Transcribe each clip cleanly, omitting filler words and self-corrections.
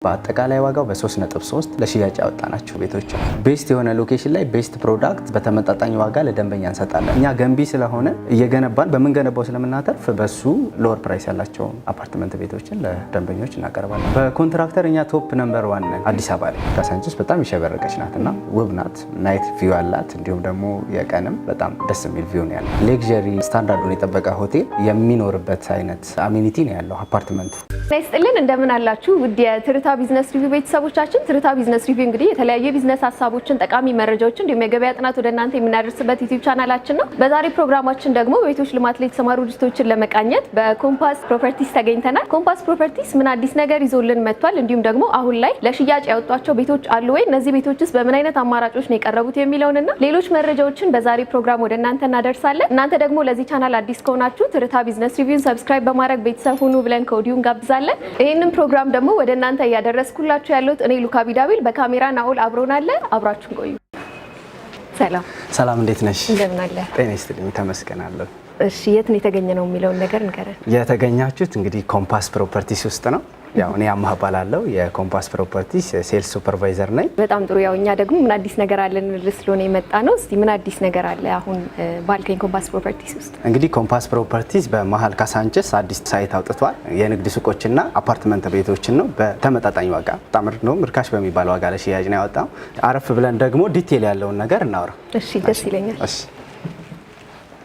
በአጠቃላይ ዋጋው በ3.3 ለሽያጭ ያወጣናቸው ቤቶች ቤስት የሆነ ሎኬሽን ላይ ቤስት ፕሮዳክት በተመጣጣኝ ዋጋ ለደንበኛ እንሰጣለን። እኛ ገንቢ ስለሆነ እየገነባን በምንገነባው ስለምናተርፍ በሱ ሎወር ፕራይስ ያላቸው አፓርትመንት ቤቶችን ለደንበኞች እናቀርባለን። በኮንትራክተር እኛ ቶፕ ነምበር 1 ነን። አዲስ አበባ ላይ ካሳንቺስ በጣም የሸበረቀች ናትና ውብ ናት። ናይት ቪው አላት። እንዲሁም ደግሞ የቀንም በጣም ደስ የሚል ቪው ነው ያለው። ሌክዠሪ ስታንዳርዱን የጠበቀ ሆቴል የሚኖርበት አይነት አሚኒቲ ነው ያለው አፓርትመንቱ። ናይስጥልን እንደምን አላችሁ ውድ የትርታ ቢዝነስ ሪቪው ቤተሰቦቻችን። ትርታ ቢዝነስ ሪቪው እንግዲህ የተለያዩ ቢዝነስ ሀሳቦችን፣ ጠቃሚ መረጃዎችን እንዲሁም የገበያ ጥናት ወደ እናንተ የምናደርስበት ዩቲዩብ ቻናላችን ነው። በዛሬ ፕሮግራማችን ደግሞ በቤቶች ልማት ላይ የተሰማሩ ድርጅቶችን ለመቃኘት በኮምፓስ ፕሮፐርቲስ ተገኝተናል። ኮምፓስ ፕሮፐርቲስ ምን አዲስ ነገር ይዞልን መጥቷል፣ እንዲሁም ደግሞ አሁን ላይ ለሽያጭ ያወጧቸው ቤቶች አሉ ወይ፣ እነዚህ ቤቶችስ በምን አይነት አማራጮች ነው የቀረቡት የሚለውንና ሌሎች መረጃዎችን በዛሬ ፕሮግራም ወደ እናንተ እናደርሳለን። እናንተ ደግሞ ለዚህ ቻናል አዲስ ከሆናችሁ ትርታ ቢዝነስ ሪቪውን ሰብስክራይብ በማድረግ ቤተሰብ ሁኑ ብለን ከወዲሁ እንጋብዛለን። ይሄንን ፕሮግራም ደግሞ ወደ እናንተ ያደረስኩላችሁ ያለሁት እኔ ሉካ ቢዳቢል፣ በካሜራ ናኦል አብሮናል። አብራችሁን ቆዩ። ሰላም እንዴት ነሽ? እንደምን አለ? ጤና ይስጥልኝ ተመስገናለሁ። እሺ የት ነው የተገኘነው የሚለውን ነገር እንገረን። የተገኛችሁት እንግዲህ ኮምፓስ ፕሮፐርቲስ ውስጥ ነው። ያው እኔ አማህ እባላለሁ የኮምፓስ ፕሮፐርቲስ ሴልስ ሱፐርቫይዘር ነኝ። በጣም ጥሩ። ያው እኛ ደግሞ ምን አዲስ ነገር አለ ስለሆነ የመጣ ነው። እስቲ ምን አዲስ ነገር አለ አሁን ባልከኝ ኮምፓስ ፕሮፐርቲስ ውስጥ? እንግዲህ ኮምፓስ ፕሮፐርቲስ በመሀል ካሳንቺስ አዲስ ሳይት አውጥቷል። የንግድ ሱቆችና አፓርትመንት ቤቶችን ነው በተመጣጣኝ ዋጋ፣ በጣም ርካሽ በሚባል ዋጋ ለሽያጭ ነው ያወጣው። አረፍ ብለን ደግሞ ዲቴል ያለውን ነገር እናውራ። እሺ ደስ ይለኛል። እሺ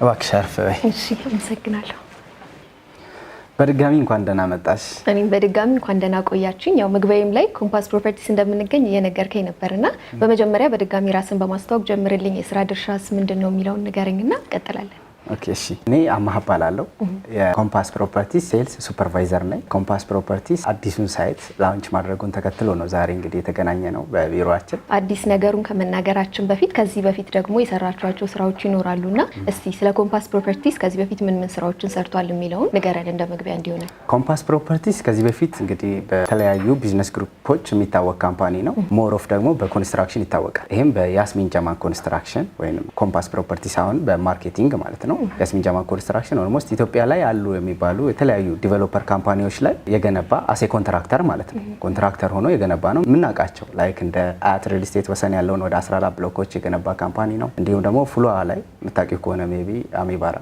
እባክሽ አረፍ በይ። እሺ አመሰግናለሁ። በድጋሚ እንኳን ደህና መጣሽ። እኔም በድጋሚ እንኳን ደህና ቆያችሁኝ። ያው መግቢያም ላይ ኮምፓስ ፕሮፐርቲስ እንደምንገኝ እየነገርከኝ ነበርና በመጀመሪያ በድጋሚ ራስን በማስተዋወቅ ጀምርልኝ። የስራ ድርሻስ ምንድነው የሚለውን ንገረኝና እንቀጥላለን። ኦኬ እሺ። እኔ አማህ እባላለሁ የኮምፓስ ፕሮፐርቲስ ሴልስ ሱፐርቫይዘር ነኝ። ኮምፓስ ፕሮፐርቲስ አዲሱን ሳይት ላውንች ማድረጉን ተከትሎ ነው ዛሬ እንግዲህ የተገናኘ ነው በቢሮአችን። አዲስ ነገሩን ከመናገራችን በፊት ከዚህ በፊት ደግሞ የሰራችኋቸው ስራዎች ይኖራሉና እስቲ ስለ ኮምፓስ ፕሮፐርቲስ ከዚህ በፊት ምን ስራዎችን ሰርቷል የሚለውን ንገረን እንደ መግቢያ እንዲሆነ። ኮምፓስ ፕሮፐርቲስ ከዚህ በፊት እንግዲህ በተለያዩ ቢዝነስ ግሩፖች የሚታወቅ ካምፓኒ ነው። ሞር ኦፍ ደግሞ በኮንስትራክሽን ይታወቃል። ይሄም በያስሚን ጀማን ኮንስትራክሽን ወይም ኮምፓስ ፕሮፐርቲስ አሁን በማርኬቲንግ ማለት ነው። ያስሚን ጀማን ኮንስትራክሽን ኦልሞስት ኢትዮጵያ ላይ አሉ የሚባሉ የተለያዩ ዲቨሎፐር ካምፓኒዎች ላይ የገነባ አሴ ኮንትራክተር ማለት ነው። ኮንትራክተር ሆኖ የገነባ ነው የምናውቃቸው። ላይክ እንደ አያት ሪል ስቴት ወሰን ያለውን ወደ 14 ብሎኮች የገነባ ካምፓኒ ነው። እንዲሁም ደግሞ ፍሎዋ ላይ የምታውቂው ከሆነ ሜቢ አሚባራ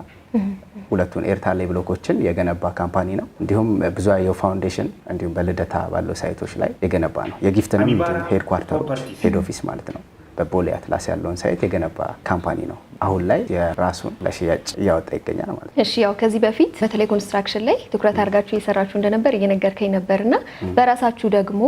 ሁለቱን ኤርታሌ ብሎኮችን የገነባ ካምፓኒ ነው። እንዲሁም ብዙአየሁ ፋውንዴሽን እንዲሁም በልደታ ባለው ሳይቶች ላይ የገነባ ነው። የጊፍትንም ሄድ ኳርተሩ ሄድ ኦፊስ ማለት ነው በቦሌ አትላስ ያለውን ሳይት የገነባ ካምፓኒ ነው። አሁን ላይ የራሱን ለሽያጭ እያወጣ ይገኛል ማለት ነው። እሺ ያው ከዚህ በፊት በተለይ ኮንስትራክሽን ላይ ትኩረት አድርጋችሁ እየሰራችሁ እንደነበር እየነገርከኝ ነበርና በራሳችሁ ደግሞ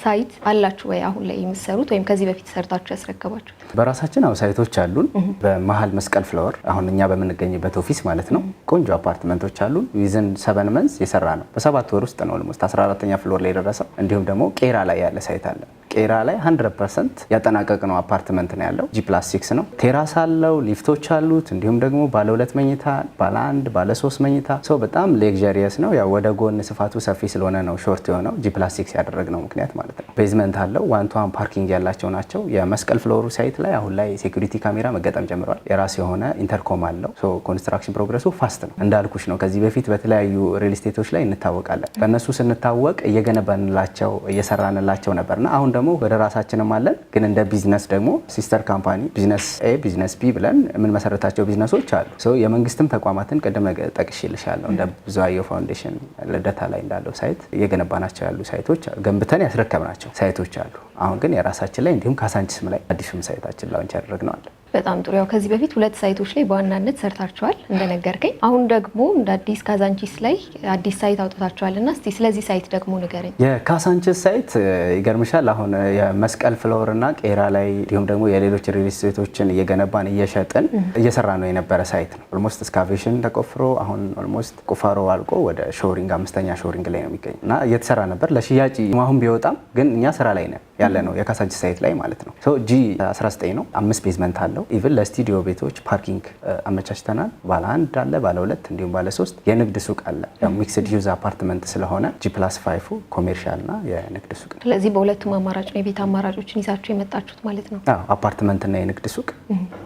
ሳይት አላችሁ ወይ አሁን ላይ የምትሰሩት ወይም ከዚህ በፊት ሰርታችሁ ያስረከባችሁ? በራሳችን አው ሳይቶች አሉን። በመሀል መስቀል ፍላወር አሁን እኛ በምንገኝበት ኦፊስ ማለት ነው ቆንጆ አፓርትመንቶች አሉን። ዊዝን 7 መንዝ የሰራ ነው። በ7 ወር ውስጥ ነው ኦልሞስት 14ኛ ፍሎር ላይ የደረሰው። እንዲሁም ደግሞ ቄራ ላይ ያለ ሳይት አለ። ቄራ ላይ 100% ያጠናቀቅ ነው አፓርትመንት ነው ያለው። G+6 ነው። ቴራስ አለው፣ ሊፍቶች አሉት። እንዲሁም ደግሞ ባለ 2 መኝታ፣ ባለ 1፣ ባለ 3 መኝታ ሰው በጣም ሌክዠሪየስ ነው። ያው ወደ ጎን ስፋቱ ሰፊ ስለሆነ ነው ሾርት የሆነው G+6 ያደረግነው ምክንያት ማለት ነው። ቤዝመንት አለው። 1-to-1 ፓርኪንግ ያላቸው ናቸው። የመስቀል ፍሎሩ ሳይት ላይ አሁን ላይ ሴኩሪቲ ካሜራ መገጠም ጀምሯል። የራሱ የሆነ ኢንተርኮም አለው። ሶ ኮንስትራክሽን ፕሮግረሱ ፋስት ነው እንዳልኩሽ ነው። ከዚህ በፊት በተለያዩ ሪል ስቴቶች ላይ እንታወቃለን። በእነሱ ስንታወቅ እየገነባንላቸው እየሰራንላቸው ነበርና አሁን ደግሞ ወደ ራሳችንም አለን። ግን እንደ ቢዝነስ ደግሞ ሲስተር ካምፓኒ ቢዝነስ ኤ ቢዝነስ ቢ ብለን ምን መሰረታቸው ቢዝነሶች አሉ። ሶ የመንግስትም ተቋማትን ቅድም ጠቅሼልሻለሁ እንደ ብዙአየሁ ፋውንዴሽን ልደታ ላይ እንዳለው ሳይት እየገነባናቸው ያሉ ሳይቶች ገንብተን ያስረከብናቸው ሳይቶች አሉ። አሁን ግን የራሳችን ላይ እንዲሁም ካሳንቺስም ላይ አዲሱም ሳይታችን ላውንች ያደረግነው አለ። በጣም ጥሩ። ያው ከዚህ በፊት 2 ሳይቶች ላይ በዋናነት ሰርታችኋል እንደነገርከኝ። አሁን ደግሞ እንደ አዲስ ካዛንቺስ ላይ አዲስ ሳይት አውጥታችኋልና እስቲ ስለዚህ ሳይት ደግሞ ንገረኝ። የካሳንቺስ ሳይት ይገርምሻል አሁን የመስቀል ፍሎርና ቄራ ላይ እንዲሁም ደግሞ የሌሎች ሪል ስቴቶችን እየገነባን እየሸጥን እየሰራ ነው የነበረ ሳይት ነው። ኦልሞስት እስካቬሽን ተቆፍሮ አሁን ኦልሞስት ቁፋሮ አልቆ ወደ ሾሪንግ 5ኛ ሾሪንግ ላይ ነው የሚገኘው እና እየተሰራ ነበር። ለሽያጭ አሁን ቢወጣም ግን እኛ ስራ ላይ ነን ያለ ነው የካሳንቺስ ሳይት ላይ ማለት ነው። ሶ G19 ነው። 5 ቤዝመንት አለው። ኢቭን ለስቱዲዮ ቤቶች ፓርኪንግ አመቻችተናል። ባለ 1 አለ፣ ባለ 2 እንዲሁም ባለ 3 የንግድ ሱቅ አለ። ያው ሚክስድ ዩዝ አፓርትመንት ስለሆነ G+5 ኮሜርሻልና የንግድ ሱቅ። ስለዚህ በሁለቱም አማራጭ ነው የቤት አማራጮችን ይዛችሁ የመጣችሁት ማለት ነው? አዎ አፓርትመንትና የንግድ ሱቅ።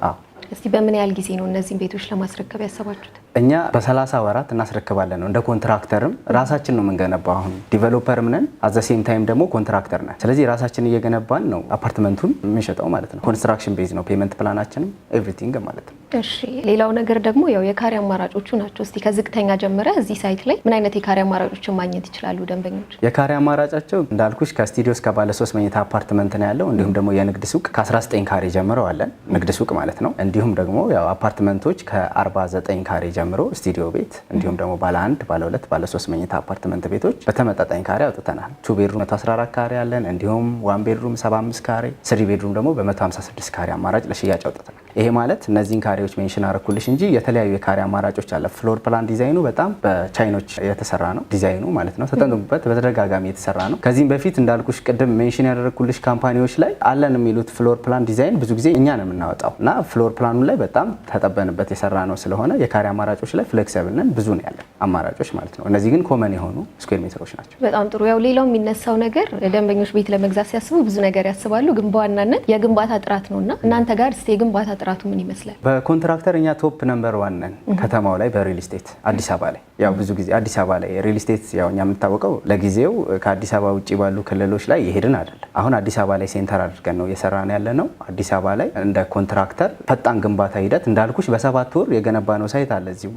አዎ። እስቲ በምን ያህል ጊዜ ነው እነዚህን ቤቶች ለማስረከብ ያሰባችሁት? እኛ በ30 ወራት እናስረክባለን ነው። እንደ ኮንትራክተርም ራሳችን ነው የምንገነባው። አሁን ዲቨሎፐርም ነን አዘ ሴም ታይም ደግሞ ኮንትራክተር ነን። ስለዚህ ራሳችን እየገነባን ነው አፓርትመንቱን የምንሸጠው ማለት ነው። ኮንስትራክሽን ቤዝ ነው ፔመንት ፕላናችንም ኤቭሪቲንግ ማለት ነው። እሺ ሌላው ነገር ደግሞ ያው የካሬ አማራጮቹ ናቸው። እስቲ ከዝቅተኛ ጀምረ እዚህ ሳይት ላይ ምን አይነት የካሬ አማራጮችን ማግኘት ይችላሉ ደንበኞች? የካሬ አማራጫቸው እንዳልኩሽ ከስቱዲዮ እስከ ባለ 3 መኝታ አፓርትመንት ነው ያለው። እንዲሁም ደግሞ የንግድ ሱቅ ከ19 ካሬ ጀምረው አለን፣ ንግድ ሱቅ ማለት ነው። እንዲሁም ደግሞ ያው አፓርትመንቶች ከ49 ካሬ ጀምሮ ስቱዲዮ ቤት፣ እንዲሁም ደግሞ ባለ 1 ባለ 2 ባለ 3 መኝታ አፓርትመንት ቤቶች በተመጣጣኝ ካሬ አውጥተናል። 2 ቤድሩም 114 ካሬ አለን። እንዲሁም 1 ቤድሩም 75 ካሬ፣ 3 ቤድሩም ደግሞ በ156 ካሬ አማራጭ ለሽያጭ አውጥተናል። ይሄ ማለት እነዚህን ካሬዎች ሜንሽን አረኩልሽ እንጂ የተለያዩ የካሬ አማራጮች አለ። ፍሎር ፕላን ዲዛይኑ በጣም በቻይኖች የተሰራ ነው። ዲዛይኑ ማለት ነው ተጠንቅቁበት፣ በተደጋጋሚ የተሰራ ነው። ከዚህም በፊት እንዳልኩሽ ቅድም ሜንሽን ያደረኩልሽ ካምፓኒዎች ላይ አለን የሚሉት ፍሎር ፕላን ዲዛይን ብዙ ጊዜ እኛ ነው የምናወጣው እና ፍሎር ፕላኑ ላይ በጣም ተጠበንበት የሰራ ነው ስለሆነ የካሬ አማራጮች ላይ ፍሌክሲብል ነን፣ ብዙ ነው ያለን አማራጮች ማለት ነው። እነዚህ ግን ኮመን የሆኑ ስኩዌር ሜትሮች ናቸው። በጣም ጥሩ። ያው ሌላው የሚነሳው ነገር ደንበኞች ቤት ለመግዛት ሲያስቡ ብዙ ነገር ያስባሉ፣ ግን በዋናነት የግንባታ ጥራት ነውና እናንተ ጋር እስቲ የግንባታ ጥራቱ ምን ይመስላል? በኮንትራክተር እኛ ቶፕ ነምበር 1 ነን ከተማው ላይ በሪል ስቴት አዲስ አበባ ላይ። ያው ብዙ ጊዜ አዲስ አበባ ላይ ሪል ስቴት ያው እኛ የምንታወቀው ለጊዜው ከአዲስ አበባ ውጭ ባሉ ክልሎች ላይ የሄድን አይደለም። አሁን አዲስ አበባ ላይ ሴንተር አድርገን ነው እየሰራን ያለ ነው። አዲስ አበባ ላይ እንደ ኮንትራክተር ፈጣን ግንባታ ሂደት እንዳልኩሽ በ7 ወር የገነባ ነው ሳይት አለ እዚሁ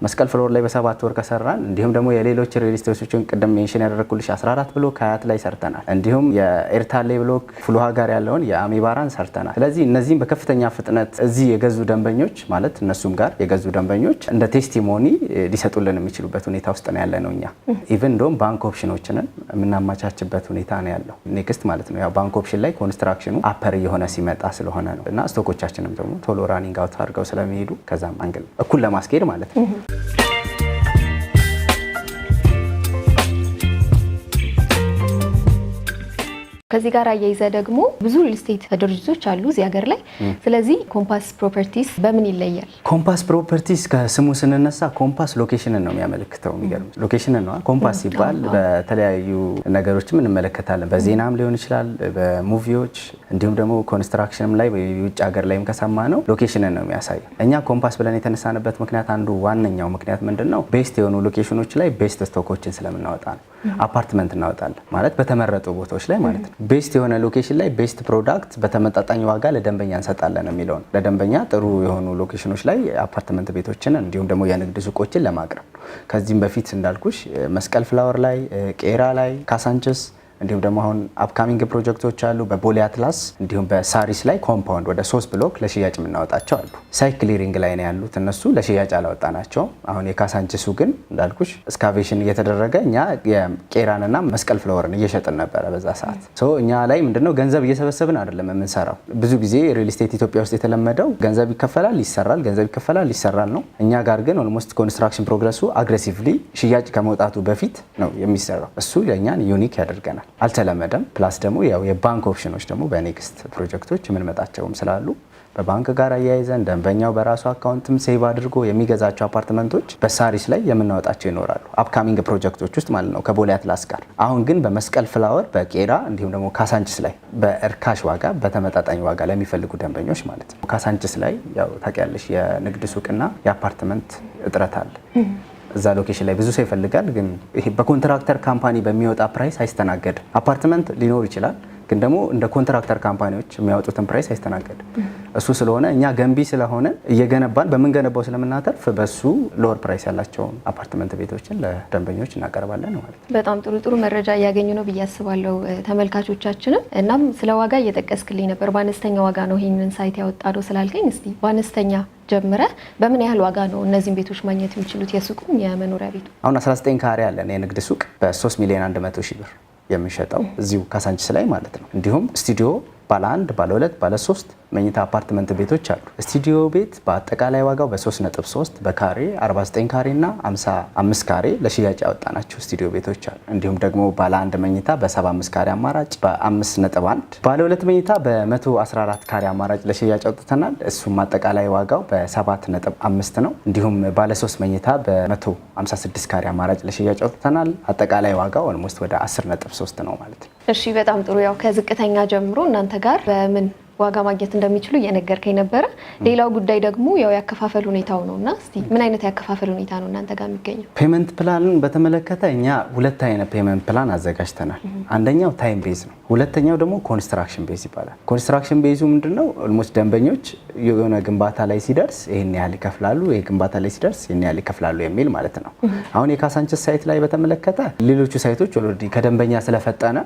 መስቀል ፍሎር ላይ በ7 ወር ከሰራን፣ እንዲሁም ደግሞ የሌሎች ሪል ስቴቶችን ቅድም ሜንሽን ያደረኩልሽ 14 ብሎክ ከአያት ላይ ሰርተናል። እንዲሁም የኤርታሌ ብሎክ ፍሉሃ ጋር ያለውን የአሚባራን ሰርተናል። ስለዚህ እነዚህም በከፍተኛ ፍጥነት እዚህ የገዙ ደንበኞች ማለት እነሱም ጋር የገዙ ደንበኞች እንደ ቴስቲሞኒ ሊሰጡልን የሚችሉበት ሁኔታ ውስጥ ነው ያለ ነው። እኛ ኢቭን እንደውም ባንክ ኦፕሽኖችንን የምናመቻችበት ሁኔታ ነው ያለው ኔክስት ማለት ነው። ያው ባንክ ኦፕሽን ላይ ኮንስትራክሽኑ አፐር እየሆነ ሲመጣ ስለሆነ ነው እና ስቶኮቻችንም ደግሞ ቶሎ ራኒንግ አውት አድርገው ስለሚሄዱ ከዛም አንግል እኩል ለማስኬድ ማለት ነው። ከዚህ ጋር አያይዘ ደግሞ ብዙ ሪል ስቴት ድርጅቶች አሉ እዚህ ሀገር ላይ። ስለዚህ ኮምፓስ ፕሮፐርቲስ በምን ይለያል? ኮምፓስ ፕሮፐርቲስ ከስሙ ስንነሳ ኮምፓስ ሎኬሽንን ነው የሚያመለክተው። የሚገርም ሎኬሽንን ነው። ኮምፓስ ሲባል በተለያዩ ነገሮችም እንመለከታለን። በዜናም ሊሆን ይችላል፣ በሙቪዎች እንዲሁም ደግሞ ኮንስትራክሽንም ላይ የውጭ ሀገር ላይም ከሰማ ነው ሎኬሽንን ነው የሚያሳየው። እኛ ኮምፓስ ብለን የተነሳንበት ምክንያት አንዱ ዋነኛው ምክንያት ምንድን ነው? ቤስት የሆኑ ሎኬሽኖች ላይ ቤስት ስቶኮችን ስለምናወጣ ነው። አፓርትመንት እናወጣለን ማለት በተመረጡ ቦታዎች ላይ ማለት ነው። ቤስት የሆነ ሎኬሽን ላይ ቤስት ፕሮዳክት በተመጣጣኝ ዋጋ ለደንበኛ እንሰጣለን የሚለው ነው። ለደንበኛ ጥሩ የሆኑ ሎኬሽኖች ላይ አፓርትመንት ቤቶችን እንዲሁም ደግሞ የንግድ ሱቆችን ለማቅረብ ከዚህም በፊት እንዳልኩሽ መስቀል ፍላወር ላይ፣ ቄራ ላይ፣ ካሳንችስ እንዲሁም ደግሞ አሁን አፕካሚንግ ፕሮጀክቶች አሉ በቦሌ አትላስ እንዲሁም በሳሪስ ላይ ኮምፓውንድ ወደ 3 ብሎክ ለሽያጭ የምናወጣቸው አሉ። ሳይት ክሊሪንግ ላይ ነው ያሉት እነሱ ለሽያጭ አላወጣናቸውም። አሁን የካሳንችሱ ግን እንዳልኩሽ እስካቬሽን እየተደረገ እኛ የቄራንና መስቀል ፍላወርን እየሸጥን ነበረ በዛ ሰዓት። እኛ ላይ ምንድነው ገንዘብ እየሰበሰብን አይደለም የምንሰራው። ብዙ ጊዜ ሪል ስቴት ኢትዮጵያ ውስጥ የተለመደው ገንዘብ ይከፈላል ይሰራል፣ ገንዘብ ይከፈላል ይሰራል ነው። እኛ ጋር ግን ኦልሞስት ኮንስትራክሽን ፕሮግረሱ አግሬሲቭሊ ሽያጭ ከመውጣቱ በፊት ነው የሚሰራው። እሱ ለእኛን ዩኒክ ያደርገናል። አልተለመደም። ፕላስ ደግሞ ያው የባንክ ኦፕሽኖች ደግሞ በኔክስት ፕሮጀክቶች የምንመጣቸውም ስላሉ በባንክ ጋር አያይዘን ደንበኛው በራሱ አካውንትም ሴቭ አድርጎ የሚገዛቸው አፓርትመንቶች በሳሪስ ላይ የምናወጣቸው ይኖራሉ። አፕካሚንግ ፕሮጀክቶች ውስጥ ማለት ነው ከቦሌ አትላስ ጋር። አሁን ግን በመስቀል ፍላወር፣ በቄራ እንዲሁም ደግሞ ካሳንችስ ላይ በእርካሽ ዋጋ በተመጣጣኝ ዋጋ ለሚፈልጉ ደንበኞች ማለት ነው። ካሳንችስ ላይ ያው ታውቂያለሽ የንግድ ሱቅና የአፓርትመንት እጥረት አለ። እዛ ሎኬሽን ላይ ብዙ ሰው ይፈልጋል፣ ግን ይሄ በኮንትራክተር ካምፓኒ በሚወጣ ፕራይስ አይስተናገድም። አፓርትመንት ሊኖር ይችላል፣ ግን ደግሞ እንደ ኮንትራክተር ካምፓኒዎች የሚያወጡትን ፕራይስ አይስተናገድም። እሱ ስለሆነ እኛ ገንቢ ስለሆነ እየገነባን በምንገነባው ስለምናተርፍ በሱ ሎወር ፕራይስ ያላቸውን አፓርትመንት ቤቶችን ለደንበኞች እናቀርባለን ማለት ነው። በጣም ጥሩ መረጃ እያገኙ ነው ብዬ አስባለሁ ተመልካቾቻችንም። እናም ስለ ዋጋ እየጠቀስክልኝ ነበር። በአነስተኛ ዋጋ ነው ይህንን ሳይት ያወጣነው ስላልከኝ እስቲ በአነስተኛ ጀምረ በምን ያህል ዋጋ ነው እነዚህን ቤቶች ማግኘት የሚችሉት? የሱቁም የመኖሪያ ቤቱ አሁን 19 ካሬ ያለን የንግድ ሱቅ በ3 ሚሊዮን 100 ሺህ ብር የምንሸጠው እዚሁ ካሳንችስ ላይ ማለት ነው። እንዲሁም ስቱዲዮ ባለ 1 ባለ 2 ባለ 3 መኝታ አፓርትመንት ቤቶች አሉ። ስቱዲዮ ቤት በአጠቃላይ ዋጋው በ3.3 በካሬ 49 ካሬ እና 55 ካሬ ለሽያጭ ያወጣናቸው ስቱዲዮ ቤቶች አሉ። እንዲሁም ደግሞ ባለ 1 መኝታ በ75 ካሬ አማራጭ በ5.1 ባለ 2 መኝታ በ114 ካሬ አማራጭ ለሽያጭ አውጥተናል። እሱም አጠቃላይ ዋጋው በ7.5 ነው። እንዲሁም ባለ 3 መኝታ በ156 ካሬ አማራጭ ለሽያጭ አውጥተናል። አጠቃላይ ዋጋው ኦልሞስት ወደ 10.3 ነው ማለት ነው። እሺ በጣም ጥሩ። ያው ከዝቅተኛ ጀምሮ እናንተ ጋር በምን ዋጋ ማግኘት እንደሚችሉ እየነገርከኝ ነበረ። ሌላው ጉዳይ ደግሞ ያው ያከፋፈል ሁኔታው ነውና እስቲ ምን አይነት ያከፋፈል ሁኔታ ነው እናንተ ጋር የሚገኘው? ፔመንት ፕላንን በተመለከተ እኛ ሁለት አይነት ፔመንት ፕላን አዘጋጅተናል። አንደኛው ታይም ቤዝ ነው፣ ሁለተኛው ደግሞ ኮንስትራክሽን ቤዝ ይባላል። ኮንስትራክሽን ቤዙ ምንድነው? ኦልሞስት ደንበኞች የሆነ ግንባታ ላይ ሲደርስ ይሄን ያህል ይከፍላሉ፣ ይሄ ግንባታ ላይ ሲደርስ ይሄን ያህል ይከፍላሉ የሚል ማለት ነው። አሁን የካሳንችስ ሳይት ላይ በተመለከተ ሌሎቹ ሳይቶች ኦልሬዲ ከደንበኛ ስለፈጠነ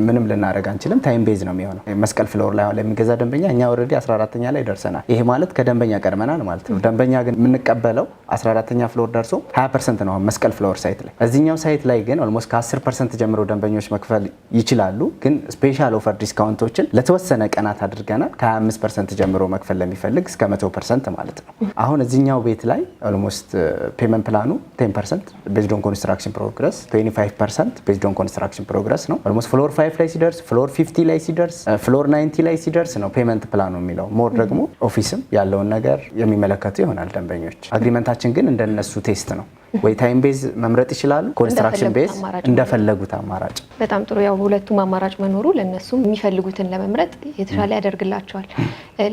ምንም ልናደርግ አንችልም። ታይም ቤዝ ነው የሚሆነው። መስቀል ፍሎር ላይ አሁን ለሚገዛ ደንበኛ እኛ ኦልሬዲ 14ኛ ላይ ደርሰናል። ይሄ ማለት ከደንበኛ ቀድመናል ማለት ነው። ደንበኛ ግን የምንቀበለው 14ኛ ፍሎር ደርሶ 20% ነው መስቀል ፍሎር ሳይት ላይ። እዚህኛው ሳይት ላይ ግን ኦልሞስት ከ10% ጀምሮ ደንበኞች መክፈል ይችላሉ። ግን ስፔሻል ኦፈር ዲስካውንቶችን ለተወሰነ ቀናት አድርገናል። ከ25% ጀምሮ መክፈል ለሚፈልግ እስከ 100% ማለት ነው። አሁን እዚህኛው ቤት ላይ ኦልሞስት ፔመንት ፕላኑ 10% ቤዝድ ኦን ኮንስትራክሽን ፕሮግረስ፣ 25% ቤዝድ ኦን ኮንስትራክሽን ፕሮግረስ ነው። ኦልሞስት ፍሎር 5 ላይ ሲደርስ፣ ፍሎር 50 ላይ ሲደርስ፣ ፍሎር 90 ላይ ሲደርስ ነው ፔመንት ፕላኑ የሚለው። ሞር ደግሞ ኦፊስም ያለውን ነገር የሚመለከቱ ይሆናል ደንበኞች። አግሪመንታችን ግን እንደነሱ ቴስት ነው። ወይ ታይም ቤዝ መምረጥ ይችላሉ፣ ኮንስትራክሽን ቤዝ እንደፈለጉት አማራጭ። በጣም ጥሩ። ያው ሁለቱም አማራጭ መኖሩ ለነሱ የሚፈልጉትን ለመምረጥ የተሻለ ያደርግላቸዋል።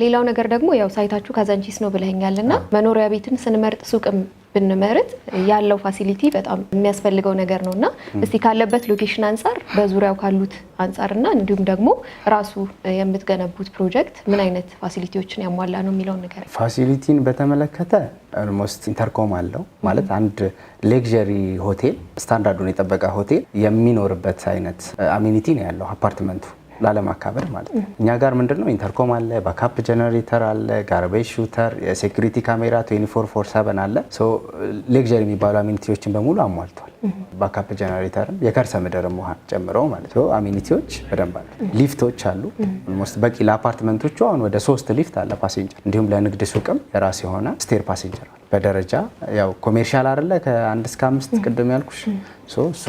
ሌላው ነገር ደግሞ ያው ሳይታችሁ ካዛንቺስ ነው ብለኸኛልና መኖሪያ ቤትን ስንመርጥ ሱቅም ብንመርጥ ያለው ፋሲሊቲ በጣም የሚያስፈልገው ነገር ነውና እስቲ ካለበት ሎኬሽን አንፃር በዙሪያው ካሉት አንፃርና እንዲሁም ደግሞ ራሱ የምትገነቡት ፕሮጀክት ምን አይነት ፋሲሊቲዎችን ያሟላ ነው የሚለው ነገር። ፋሲሊቲን በተመለከተ ኦልሞስት ኢንተርኮም አለው ማለት አንድ ሌክዠሪ ሆቴል ስታንዳርዱን የጠበቀ ሆቴል የሚኖርበት አይነት አሚኒቲ ነው ያለው አፓርትመንቱ ላለማካበር ማለት ነው። እኛ ጋር ምንድነው ኢንተርኮም አለ፣ ባካፕ ጀነሬተር አለ፣ ጋርቤጅ ሹተር፣ የሴኩሪቲ ካሜራ 24/7 አለ። ሶ ሌክዠሪ የሚባሉ አሚኒቲዎችን በሙሉ አሟልቷል። ባካፕ ጀነሬተርም የከርሰ ምድርም ውሃ ጨምሮ ማለት ነው። አሚኒቲዎች በደንብ አሉ። ሊፍቶች አሉ ኦልሞስት በቂ ለአፓርትመንቶቹ። አሁን ወደ 3 ሊፍት አለ ፓሴንጀር። እንዲሁም ለንግድ ሱቅም የራስ የሆነ ስቴር ፓሴንጀር አለ በደረጃ ያው ኮሜርሻል አይደለ ከ1 እስከ 5 ቅድም ያልኩሽ እሱ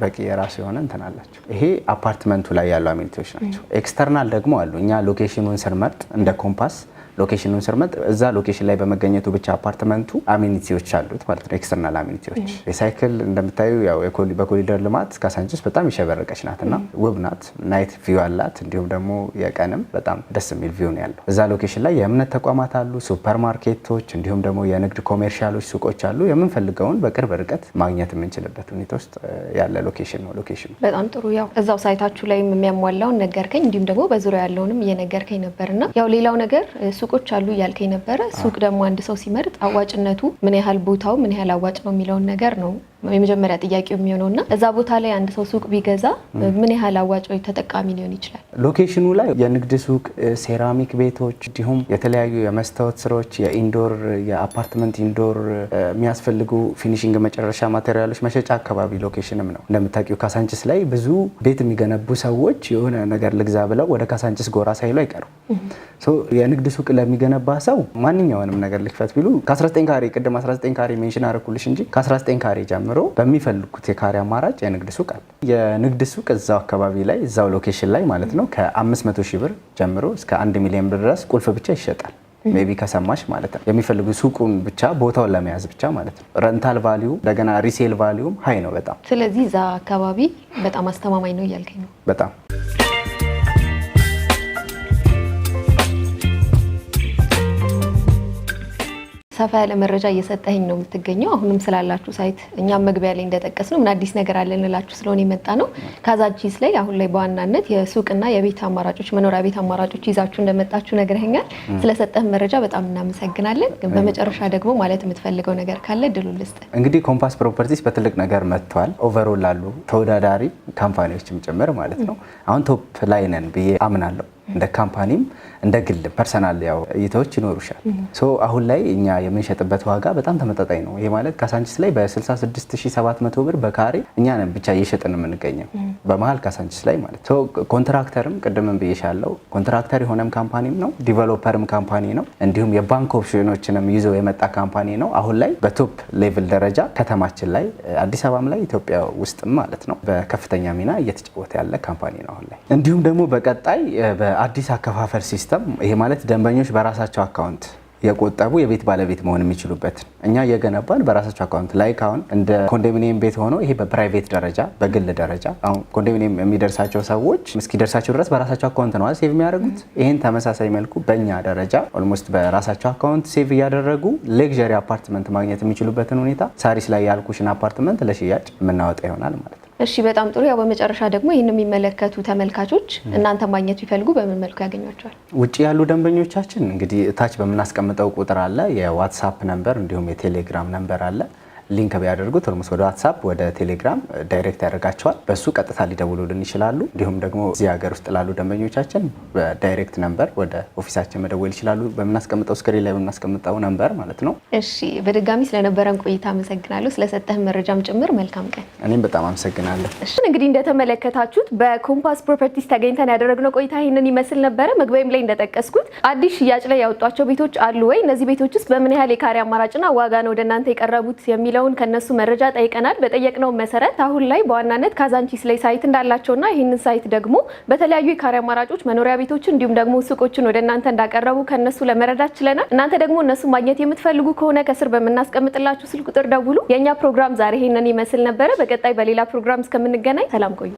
በቂ የራሱ የሆነ እንትን አላቸው። ይሄ አፓርትመንቱ ላይ ያሉ አሚኒቲዎች ናቸው። ኤክስተርናል ደግሞ አሉ። እኛ ሎኬሽኑን ስንመርጥ እንደ ኮምፓስ ሎኬሽኑን ስንመርጥ እዛ ሎኬሽን ላይ በመገኘቱ ብቻ አፓርትመንቱ አሚኒቲዎች አሉት ማለት ነው። ኤክስተርናል አሚኒቲዎች የሳይክል እንደምታዩ ያው በኮሪደር ልማት ካሳንቺስ በጣም የሸበረቀች ናትና ውብ ናት። ናይት ቪው አላት። እንዲሁም ደግሞ የቀንም በጣም ደስ የሚል ቪው ነው ያለው። እዛ ሎኬሽን ላይ የእምነት ተቋማት አሉ፣ ሱፐር ማርኬቶች፣ እንዲሁም ደግሞ የንግድ ኮሜርሻሎች ሱቆች አሉ። የምንፈልገውን በቅርብ ርቀት ማግኘት የምንችልበት ሁኔታ ውስጥ ያለ ሎኬሽን ነው። ሎኬሽኑ በጣም ጥሩ። ያው እዛው ሳይታችሁ ላይ የሚያሟላውን ነገርከኝ፣ እንዲሁም ደግሞ በዙሪያ ያለውንም እየነገርከኝ ነበርና ያው ሌላው ነገር ሱቆች አሉ እያልከኝ ነበረ። ሱቅ ደግሞ አንድ ሰው ሲመርጥ አዋጭነቱ ምን ያህል ቦታው ምን ያህል አዋጭ ነው የሚለውን ነገር ነው የመጀመሪያ ጥያቄው የሚሆነውና እዛ ቦታ ላይ አንድ ሰው ሱቅ ቢገዛ ምን ያህል አዋጭ ወይ ተጠቃሚ ሊሆን ይችላል? ሎኬሽኑ ላይ የንግድ ሱቅ፣ ሴራሚክ ቤቶች፣ እንዲሁም የተለያዩ የመስታወት ስራዎች፣ የኢንዶር የአፓርትመንት ኢንዶር የሚያስፈልጉ ፊኒሺንግ መጨረሻ ማቴሪያሎች መሸጫ አካባቢ ሎኬሽንም ነው። እንደምታውቂው ካሳንቺስ ላይ ብዙ ቤት የሚገነቡ ሰዎች የሆነ ነገር ልግዛ ብለው ወደ ካሳንቺስ ጎራ ሳይሉ አይቀሩም። የንግድ ሱቅ ለሚገነባ ሰው ማንኛውንም ነገር ልክፈት ቢሉ ከ19 ካሬ ቅድም 19 ካሬ ሜንሽን አደረኩልሽ እንጂ ከ19 ካሬ ጀምሮ በሚፈልጉት የካሬ አማራጭ የንግድ ሱቅ አለ። የንግድ ሱቅ እዛው አካባቢ ላይ እዛው ሎኬሽን ላይ ማለት ነው ከ500 ሺህ ብር ጀምሮ እስከ 1 ሚሊዮን ብር ድረስ ቁልፍ ብቻ ይሸጣል። ሜቢ ከሰማሽ ማለት ነው የሚፈልጉ ሱቁን ብቻ ቦታውን ለመያዝ ብቻ ማለት ነው። ረንታል ቫልዩ እንደገና ሪሴል ቫልዩም ሃይ ነው በጣም። ስለዚህ እዛ አካባቢ በጣም አስተማማኝ ነው እያልከኝ ነው? በጣም ሰፋ ያለ መረጃ እየሰጠኸኝ ነው የምትገኘው። አሁንም ስላላችሁ ሳይት እኛም መግቢያ ላይ እንደጠቀስ ነው ምን አዲስ ነገር አለ እንላችሁ ስለሆነ የመጣ ነው። ካዛንቺስ ላይ አሁን ላይ በዋናነት የሱቅና የቤት አማራጮች መኖሪያ ቤት አማራጮች ይዛችሁ እንደመጣችሁ ነግረኸኛል። ስለሰጠህ መረጃ በጣም እናመሰግናለን። ግን በመጨረሻ ደግሞ ማለት የምትፈልገው ነገር ካለ እድሉን ልስጥ። እንግዲህ ኮምፓስ ፕሮፐርቲስ በትልቅ ነገር መጥቷል። ኦቨርኦል ላሉ ተወዳዳሪ ካምፓኒዎችም ጭምር ማለት ነው አሁን ቶፕ ላይ ነን ብዬ አምናለሁ። እንደ ካምፓኒም እንደ ግል ፐርሰናል ያው እይታዎች ይኖሩሻል። አሁን ላይ እኛ የምንሸጥበት ዋጋ በጣም ተመጣጣኝ ነው። ይሄ ማለት ካሳንቺስ ላይ በ66700 ብር በካሬ እኛ ነን ብቻ እየሸጥን የምንገኘው በመሀል ካሳንቺስ ላይ ማለት ኮንትራክተርም ቅድምም ብዬሻለሁ ኮንትራክተር የሆነም ካምፓኒም ነው፣ ዲቨሎፐርም ካምፓኒ ነው፣ እንዲሁም የባንክ ኦፕሽኖችንም ይዞ የመጣ ካምፓኒ ነው። አሁን ላይ በቶፕ ሌቭል ደረጃ ከተማችን ላይ አዲስ አበባም ላይ ኢትዮጵያ ውስጥም ማለት ነው በከፍተኛ ሚና እየተጫወተ ያለ ካምፓኒ ነው አሁን ላይ። እንዲሁም ደግሞ በቀጣይ በአዲስ አከፋፈል ሲስተም ይሄ ማለት ደንበኞች በራሳቸው አካውንት የቆጠቡ የቤት ባለቤት መሆን የሚችሉበት እኛ እየገነባን በራሳቸው አካውንት ላይ አሁን እንደ ኮንዶሚኒየም ቤት ሆኖ ይሄ በፕራይቬት ደረጃ በግል ደረጃ አሁን ኮንዶሚኒየም የሚደርሳቸው ሰዎች እስኪደርሳቸው ድረስ በራሳቸው አካውንት ነው ሴቭ የሚያደርጉት። ይህን ተመሳሳይ መልኩ በእኛ ደረጃ ኦልሞስት በራሳቸው አካውንት ሴቭ እያደረጉ ሌክዠሪ አፓርትመንት ማግኘት የሚችሉበትን ሁኔታ ሳሪስ ላይ ያልኩሽን አፓርትመንት ለሽያጭ የምናወጣ ይሆናል ማለት ነው። እሺ በጣም ጥሩ። ያው በመጨረሻ ደግሞ ይህን የሚመለከቱ ተመልካቾች እናንተ ማግኘት ቢፈልጉ በምን መልኩ ያገኟቸዋል? ውጭ ያሉ ደንበኞቻችን እንግዲህ እታች በምናስቀምጠው ቁጥር አለ የዋትሳፕ ነምበር እንዲሁም የቴሌግራም ነምበር አለ። ሊንክ ቢያደርጉት ኦልሞስት ወደ ዋትሳፕ ወደ ቴሌግራም ዳይሬክት ያደርጋቸዋል። በሱ ቀጥታ ሊደውሉልን ይችላሉ። እንዲሁም ደግሞ እዚህ ሀገር ውስጥ ላሉ ደንበኞቻችን በዳይሬክት ነምበር ወደ ኦፊሳችን መደወል ይችላሉ። በምናስቀምጠው ስክሪን ላይ በምናስቀምጠው ነምበር ማለት ነው። እሺ በድጋሚ ስለነበረን ቆይታ አመሰግናለሁ። ስለሰጠህ መረጃም ጭምር መልካም ቀን። እኔም በጣም አመሰግናለሁ። እሺ እንግዲህ እንደተመለከታችሁት በኮምፓስ ፕሮፐርቲስ ተገኝተን ያደረግነው ቆይታ ይህንን ይመስል ነበረ። መግቢያም ላይ እንደጠቀስኩት አዲስ ሽያጭ ላይ ያወጧቸው ቤቶች አሉ ወይ፣ እነዚህ ቤቶች ውስጥ በምን ያህል የካሬ አማራጭና ዋጋ ነው ወደ እናንተ የቀረቡት የሚለውን ከነሱ መረጃ ጠይቀናል። በጠየቅነው መሰረት አሁን ላይ በዋናነት ካዛንቺስ ላይ ሳይት እንዳላቸውና ይህንን ሳይት ደግሞ በተለያዩ የካሬ አማራጮች መኖሪያ ቤቶች እንዲሁም ደግሞ ሱቆችን ወደ እናንተ እንዳቀረቡ ከነሱ ለመረዳት ችለናል። እናንተ ደግሞ እነሱ ማግኘት የምትፈልጉ ከሆነ ከስር በምናስቀምጥላችሁ ስልክ ቁጥር ደውሉ። የኛ ፕሮግራም ዛሬ ይሄንን ይመስል ነበረ። በቀጣይ በሌላ ፕሮግራም እስከምንገናኝ ሰላም ቆዩ።